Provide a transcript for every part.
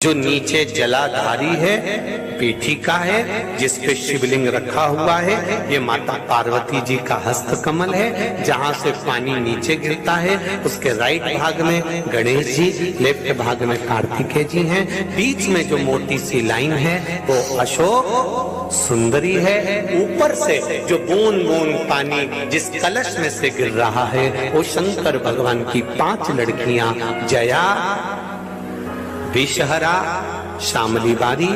जो नीचे जलाधारी है, पीठिका है, जिस पे शिवलिंग रखा हुआ है, ये माता पार्वती जी का हस्त कमल है। जहाँ से पानी नीचे गिरता है उसके राइट भाग में गणेश जी, लेफ्ट भाग में कार्तिकेय जी हैं। बीच में जो मोटी सी लाइन है वो अशोक सुंदरी है। ऊपर से जो बूंद बूंद पानी जिस कलश में से गिर रहा है वो शंकर भगवान की 5 लड़कियां जया, विषहरा, शामली बारी,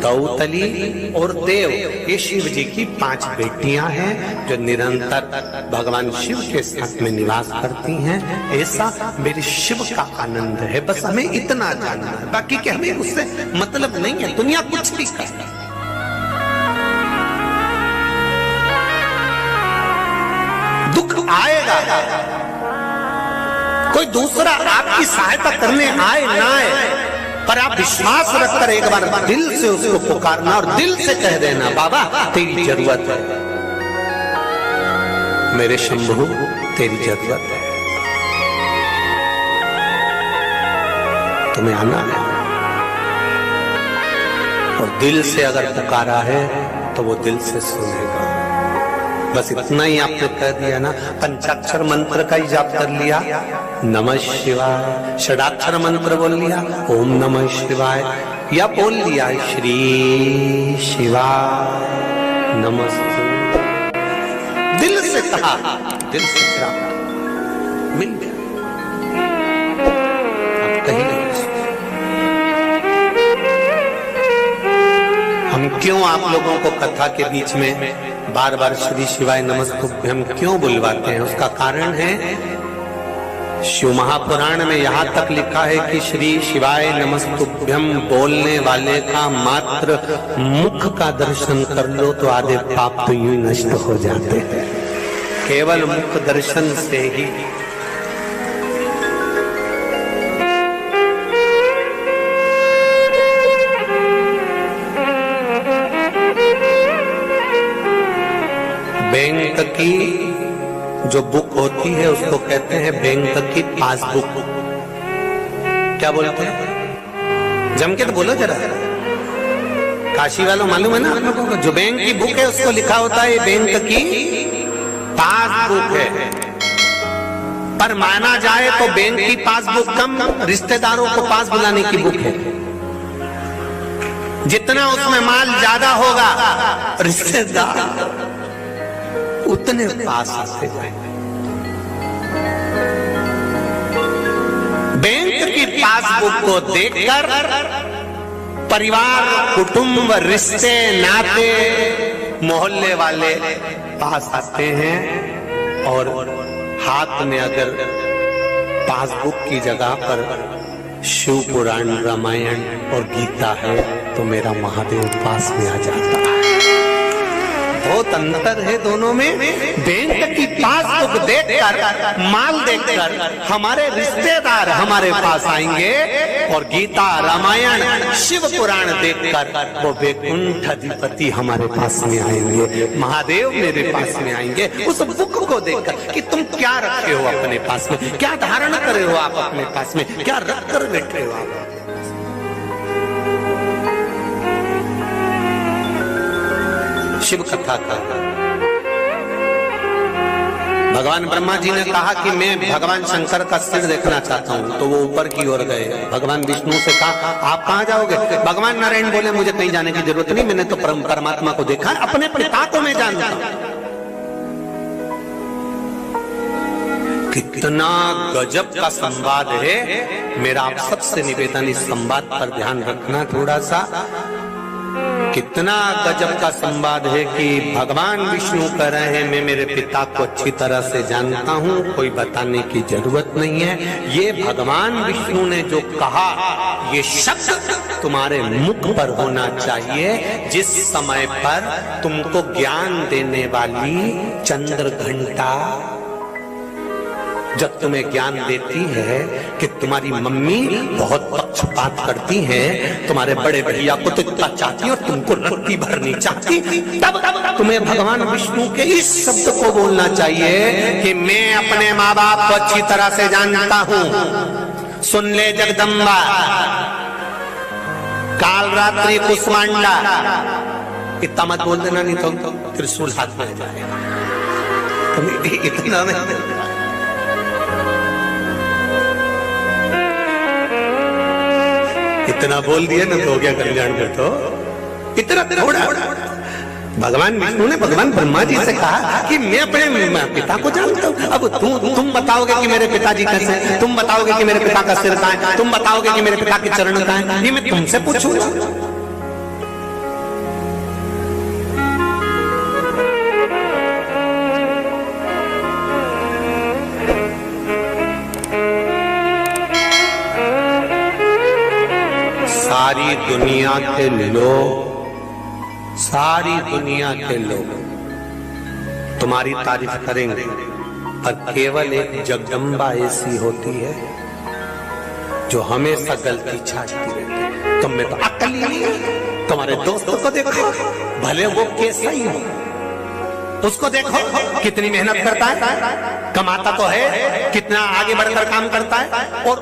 गौतली और देव, ये शिव जी की 5 बेटियां हैं जो निरंतर भगवान शिव के साथ में निवास करती हैं। ऐसा मेरे शिव का आनंद है। बस हमें इतना जानना है, बाकी के हमें उससे मतलब नहीं है। दुनिया कुछ भी कर, दुख आएगा, कोई दूसरा आपकी सहायता करने आए ना आए, पर आप विश्वास रखकर एक बार दिल से उसको पुकारना और दिल से कह देना, बाबा तेरी जरूरत है, मेरे शंभू तेरी जरूरत है, तुम्हें आना है। और दिल से अगर पुकारा है तो वो दिल से सुनेगा। बस इतना ही आपने कह दिया ना, पंचाक्षर मंत्र का ही जाप कर लिया, नमः शिवाय, षडाक्षर मंत्र बोल लिया, ओम नमः शिवाय, या बोल लिया श्री शिवाय नमस्ते, दिल से कहा, दिल से प्राप्त मिल गया। अब कहीं नहीं, हम क्यों आप लोगों को कथा के बीच में बार बार श्री शिवाय नमस्तुभ्यम क्यों बुलवाते हैं? उसका कारण है, शिव महापुराण में यहाँ तक लिखा है कि श्री शिवाय नमस्तुभ्यम बोलने वाले का मात्र मुख का दर्शन कर लो तो आधे पाप तो यूं नष्ट हो जाते हैं, केवल मुख दर्शन से ही। बैंक की जो बुक होती है उसको कहते हैं बैंक की पासबुक। क्या बोलते हैं? जम के तो बोलो जरा, काशी वालों मालूम है ना आप लोगों को? जो बैंक की बुक है उसको लिखा होता है बैंक की पासबुक है। पर माना जाए तो बैंक की पासबुक कम, रिश्तेदारों को पास बुलाने की बुक है। जितना उसमें माल ज्यादा होगा रिश्तेदार उतने पास आते जाएंगे। बैंक की पासबुक को देखकर परिवार, कुटुंब, रिश्ते, नाते, मोहल्ले वाले पास आते हैं। और हाथ में अगर पासबुक की जगह पर शिव पुराण, रामायण और गीता है तो मेरा महादेव पास में आ जाता है। बहुत अंतर है दोनों में। बैंक की पासबुक देखकर, माल देखकर हमारे रिश्तेदार हमारे पास आएंगे और गीता, रामायण, शिव पुराण देखकर वो वैकुंठ अधिपति हमारे पास में आएंगे, महादेव मेरे पास में आएंगे। उस बुक को देखकर कि तुम क्या रखे हो अपने पास में, क्या धारण करे हो आप अपने पास में, क्या रख कर बैठे हो आप। शिव कथा का भगवान ब्रह्मा जी ने कहा कि मैं भगवान शंकर का सिर देखना चाहता हूं, तो वो ऊपर की ओर गए। भगवान विष्णु से कहा आप कहां जाओगे? भगवान नारायण बोले मुझे कहीं जाने की जरूरत नहीं, मैंने तो परमात्मा को देखा, अपने पिता को मैं जानता हूं। कितना गजब का संवाद है। मेरा आप सबसे निवेदन, इस संवाद पर ध्यान रखना थोड़ा सा। कितना गजब का संवाद है कि भगवान विष्णु कह रहे हैं मैं मेरे पिता को अच्छी तरह से जानता हूं, कोई बताने की जरूरत नहीं है। ये भगवान विष्णु ने जो कहा ये शब्द तुम्हारे मुख पर होना चाहिए जिस समय पर तुमको ज्ञान देने वाली चंद्र घंटा जब तुम्हें ज्ञान देती है कि तुम्हारी मम्मी बहुत पक्षपात करती है, तुम्हारे बड़े भैया को तो इतना चाहती और तुमको रत्ती भरनी चाहती, तब तुम्हें भगवान विष्णु के इस शब्द को बोलना चाहिए कि मैं अपने माँ बाप को अच्छी तरह से जानता हूँ। सुन ले जगदम्बा, काल रात्रि कुष्मांडा, इतना मत बोल देना नहीं तो त्रिशूल हाथ में जाएगा। इतना नहीं, इतना बोल दिया ना तो हो गया कल्याण में। तो इतना थोड़ा भगवान विष्णु ने भगवान ब्रह्मा जी से कहा कि मैं अपने पिता को जानता हूँ, अब तुम बताओगे कि मेरे पिताजी कैसे हैं, तुम बताओगे कि मेरे पिता का सिर कहाँ है, तुम बताओगे कि मेरे पिता के चरण कहाँ है, ये मैं तुमसे पूछूंगा। सारी दुनिया के लोग, सारी दुनिया के लोग तुम्हारी तारीफ करेंगे, पर केवल एक जगदम्बा ऐसी होती है जो हमेशा गलती छाटती रहती है। तुम में तो अक्ल ही नहीं है। तुम्हारे दोस्तों को देखो, भले वो कैसा ही हो, उसको देखो कितनी मेहनत करता है, कमाता तो है, कितना आगे बढ़कर काम करता है, और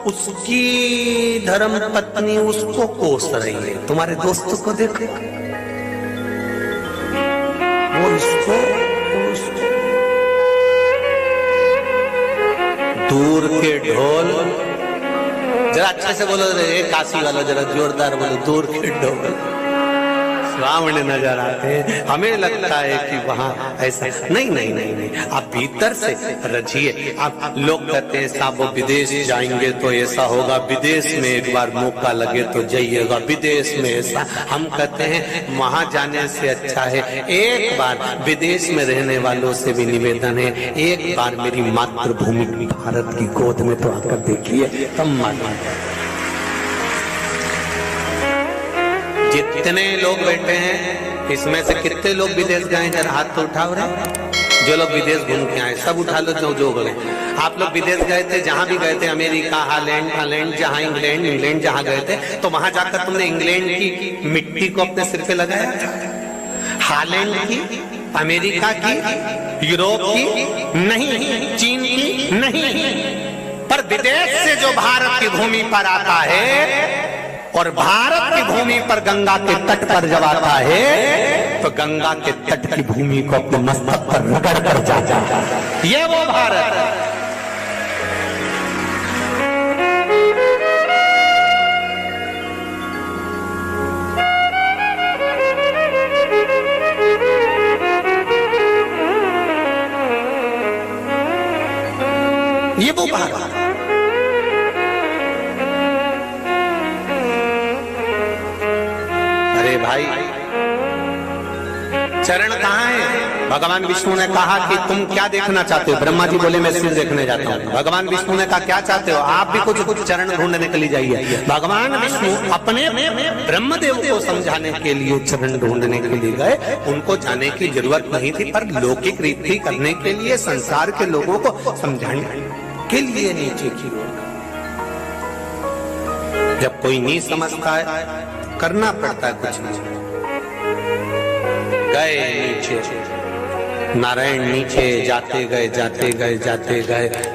उसकी धर्म पत्नी उसको कोस रही है। तुम्हारे दोस्तों को देखो, वो इसको दूर के ढोल, जरा अच्छे से बोलो रे काशी वाला, जरा जोरदार बोलो, दूर के ढोल सामने नजर आते हैं। हमें लगता है कि वहां ऐसा नहीं, नहीं नहीं नहीं, आप भीतर से रचिए। आप लोग कहते हैं साहब वो विदेश जाएंगे तो ऐसा होगा, विदेश में एक बार मौका लगे तो जाइएगा, विदेश में ऐसा। हम कहते हैं वहां जाने से अच्छा है एक बार विदेश में रहने वालों से भी निवेदन है, एक बार मेरी मातृभूमि भारत की गोद में तो आकर देखिए, तब मालूम। जितने लोग बैठे हैं इसमें से कितने लोग विदेश गए, जरा हाथ तो उठाओ रे। जो लोग विदेश घूम के आए सब उठा लो, जो गए। आप लोग विदेश गए थे, जहां भी गए थे, अमेरिका, हालैंड, जहां इंग्लैंड जहां गए थे, तो वहां जाकर तुमने इंग्लैंड की मिट्टी को अपने सिर पे लगाया था? हालैंड की, अमेरिका की, यूरोप की नहीं, चीन की नहीं, पर विदेश से जो भारत की भूमि पर आता है और भारत की भूमि पर गंगा के तट पर जब आता है तो गंगा के तट की भूमि को अपने मस्तक पर रगड़ कर जाता है, ये वो भारत है। ये वो भारत। भाई चरण कहाँ है? भगवान विष्णु ने कहा कि तुम क्या देखना चाहते हो? ब्रह्मा जी बोले मैं सिर देखने जाता हूँ। भगवान विष्णु ने कहा क्या चाहते हो? आप भी कुछ चरण ढूंढने के लिए जाइए। भगवान विष्णु अपने ब्रह्मदेव को समझाने के लिए चरण ढूंढने के लिए गए। उनको जाने की जरूरत नहीं थी, पर लौकिक रीति करने के लिए, संसार के लोगों को समझाने के लिए नीचे की ओर। जब कोई नहीं समझता है करना पड़ता है कुछ नहीं। गए नीचे, नारायण नीचे जाते गए,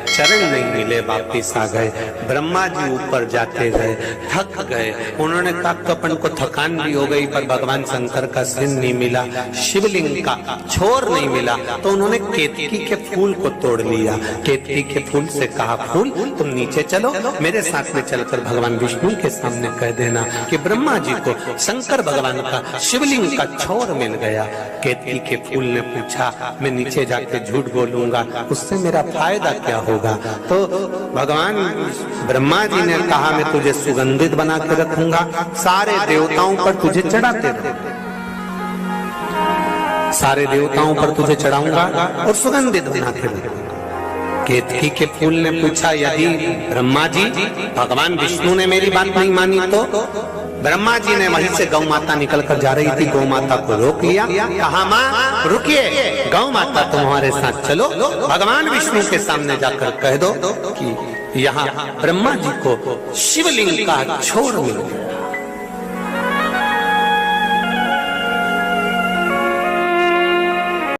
चरण नहीं मिले, वापिस आ गए। ब्रह्मा जी ऊपर जाते गए, थक गए। उन्होंने कहा अपन को थकान भी हो गई, पर भगवान शंकर का सिर नहीं मिला, शिवलिंग का छोर नहीं मिला, तो उन्होंने केतकी के फूल को तोड़ लिया। केतकी के फूल से कहा फूल तुम नीचे चलो, मेरे साथ में चलकर भगवान विष्णु के सामने कह देना कि ब्रह्मा जी को शंकर भगवान का शिवलिंग का छोर मिल गया। केतकी के फूल ने पूछा मैं नीचे जाके झूठ बोलूंगा, उससे मेरा फायदा क्या होगा? तो भगवान ब्रह्मा जी ने कहा मैं तुझे सुगंधित बना के रखूंगा, सारे देवताओं पर तुझे चढ़ाते रहूंगा, सारे देवताओं पर तुझे चढ़ाऊंगा और सुगंधित बना के रखूंगा। केतकी के फूल ने पूछा यदि ब्रह्मा जी भगवान विष्णु ने मेरी बात नहीं मानी तो? ब्रह्मा जी ने वहीं से गौ माता निकल कर जा रही थी, गौ माता को रोक लिया, कहा माँ रुकिए, गौ माता तुम्हारे साथ चलो, भगवान विष्णु के सामने जाकर कह दो कि यहाँ ब्रह्मा जी को शिवलिंग का छोर मिल गया।